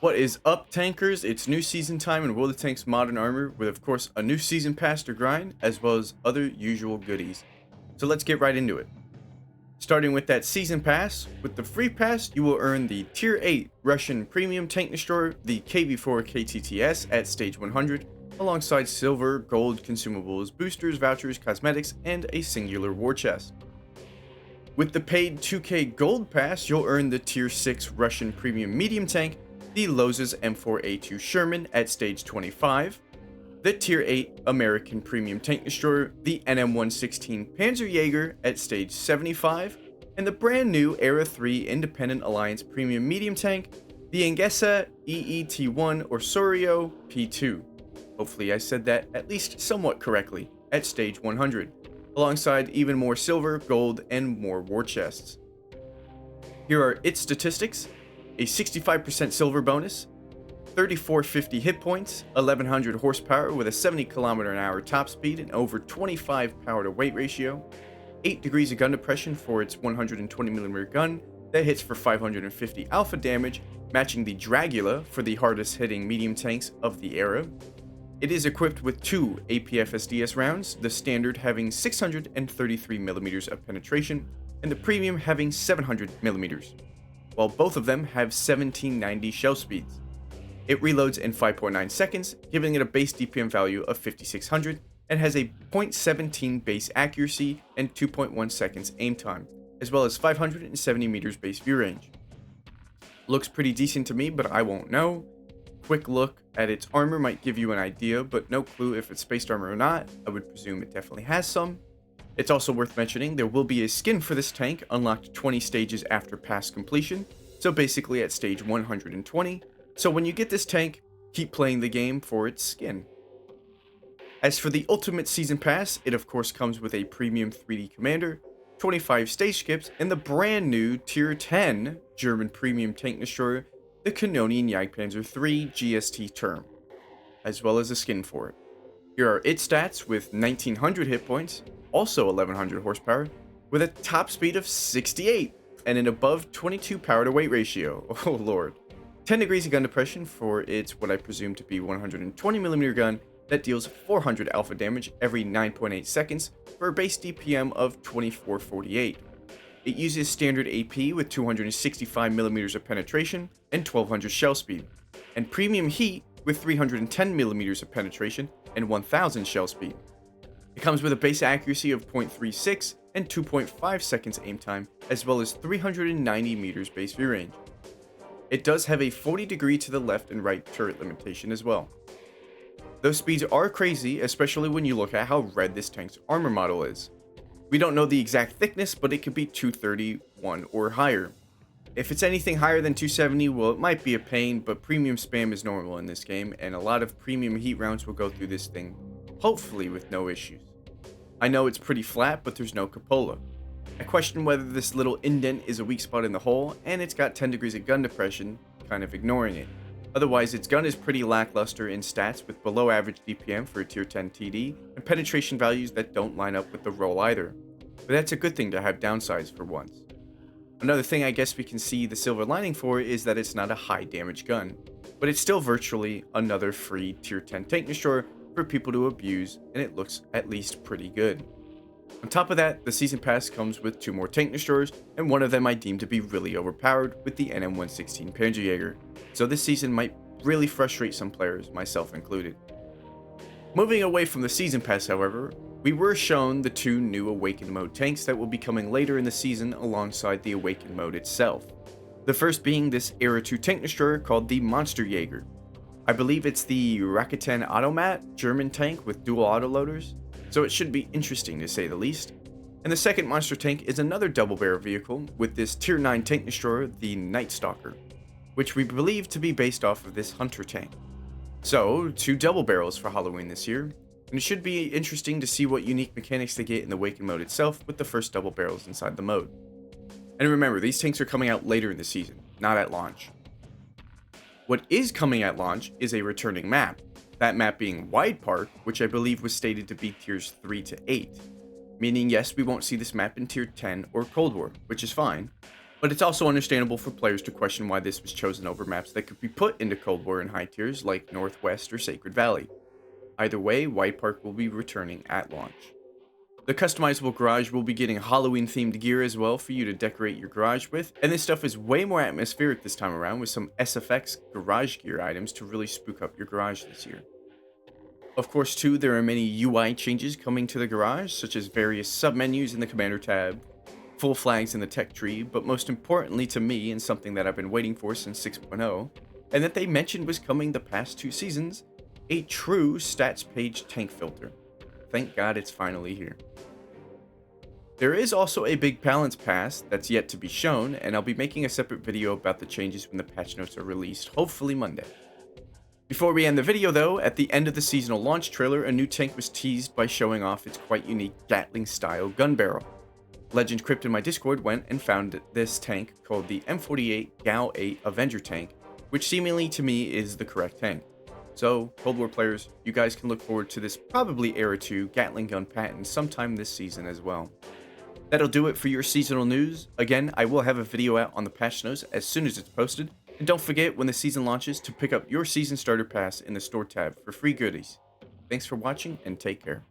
What is up, tankers? It's new season time in World of Tanks Modern Armor, with of course a new season pass to grind, as well as other usual goodies. So let's get right into it. Starting with that season pass, with the free pass, you will earn the Tier 8 Russian Premium Tank Destroyer, the KV-4 KTTS at Stage 100, alongside silver, gold, consumables, boosters, vouchers, cosmetics, and a singular war chest. With the paid 2K Gold Pass, you'll earn the Tier 6 Russian Premium Medium Tank, the Loz's M4A2 Sherman at Stage 25, the Tier 8 American Premium Tank Destroyer, the NM116 Panzerjäger at Stage 75, and the brand new Era 3 Independent Alliance Premium Medium Tank, the Engesa EET1 Osorio P2. Hopefully I said that at least somewhat correctly, at Stage 100, alongside even more silver, gold, and more war chests. Here are its statistics: a 65% silver bonus, 3450 hit points, 1100 horsepower with a 70 km/h top speed and over 25 power to weight ratio, 8 degrees of gun depression for its 120mm gun that hits for 550 alpha damage, matching the Dragula for the hardest hitting medium tanks of the era. It is equipped with 2 APFSDS rounds, the standard having 633mm of penetration and the premium having 700mm, while both of them have 1790 shell speeds. It reloads in 5.9 seconds, giving it a base DPM value of 5600, and has a .17 base accuracy and 2.1 seconds aim time, as well as 570 meters base view range. Looks pretty decent to me, but I won't know. Quick look at its armor might give you an idea, but no clue if it's spaced armor or not. I would presume it definitely has some. It's also worth mentioning there will be a skin for this tank unlocked 20 stages after pass completion, so basically at stage 120. So when you get this tank, keep playing the game for its skin. As for the Ultimate Season Pass, it of course comes with a premium 3D commander, 25 stage skips, and the brand new Tier 10 German Premium Tank Destroyer, the Canonian Jagdpanzer III GST Term, as well as a skin for it. Here are its stats with 1900 hit points, also 1100 horsepower, with a top speed of 68 and an above 22 power to weight ratio. Oh lord. 10 degrees of gun depression for its what I presume to be 120mm gun that deals 400 alpha damage every 9.8 seconds for a base DPM of 2448. It uses standard AP with 265mm of penetration and 1200 shell speed, and premium heat with 310mm of penetration and 1000 shell speed. It comes with a base accuracy of .36 and 2.5 seconds aim time, as well as 390 meters base view range. It does have a 40 degree to the left and right turret limitation as well. Those speeds are crazy, especially when you look at how red this tank's armor model is. We don't know the exact thickness, but it could be 231 or higher. If it's anything higher than 270, well, it might be a pain, but premium spam is normal in this game, and a lot of premium heat rounds will go through this thing, hopefully with no issues. I know it's pretty flat, but there's no cupola. I question whether this little indent is a weak spot in the hull, and it's got 10 degrees of gun depression, kind of ignoring it. Otherwise, its gun is pretty lackluster in stats with below average DPM for a tier 10 TD, and penetration values that don't line up with the roll either. But that's a good thing to have downsides for once. Another thing I guess we can see the silver lining for is that it's not a high damage gun, but it's still virtually another free tier 10 tank destroyer for people to abuse, and it looks at least pretty good. On top of that, the season pass comes with 2 more tank destroyers, and one of them I deem to be really overpowered with the NM116 Panzerjäger, so this season might really frustrate some players, myself included. Moving away from the season pass, however, we were shown the 2 new Awakened mode tanks that will be coming later in the season alongside the Awakened mode itself. The first being this Era 2 tank destroyer called the Monsterjäger. I believe it's the Raketen Automat German tank with dual autoloaders, so it should be interesting to say the least. And the second monster tank is another double barrel vehicle with this tier 9 tank destroyer, the Night Stalker, which we believe to be based off of this Hunter tank. So, 2 double barrels for Halloween this year, and it should be interesting to see what unique mechanics they get in the Awakened mode itself with the first double barrels inside the mode. And remember, these tanks are coming out later in the season, not at launch. What is coming at launch is a returning map, that map being Wide Park, which I believe was stated to be tiers 3 to 8, meaning yes, we won't see this map in tier 10 or Cold War, which is fine. But it's also understandable for players to question why this was chosen over maps that could be put into Cold War and high tiers like Northwest or Sacred Valley. Either way, White Park will be returning at launch. The customizable garage will be getting Halloween themed gear as well for you to decorate your garage with, and this stuff is way more atmospheric this time around with some SFX garage gear items to really spook up your garage this year. Of course too, there are many UI changes coming to the garage, such as various submenus in the Commander tab, full flags in the tech tree, but most importantly to me, and something that I've been waiting for since 6.0, and that they mentioned was coming the past 2 seasons, a true stats page tank filter. Thank God it's finally here. There is also a big balance pass that's yet to be shown, and I'll be making a separate video about the changes when the patch notes are released, hopefully Monday. Before we end the video though, at the end of the seasonal launch trailer, a new tank was teased by showing off its quite unique Gatling style gun barrel. Legend Crypt in my Discord went and found this tank called the M48 Gal 8 Avenger tank, which seemingly to me is the correct tank. So, Cold War players, you guys can look forward to this probably Era 2 Gatling gun patent sometime this season as well. That'll do it for your seasonal news. Again, I will have a video out on the patch notes as soon as it's posted, and don't forget when the season launches to pick up your season starter pass in the store tab for free goodies. Thanks for watching and take care.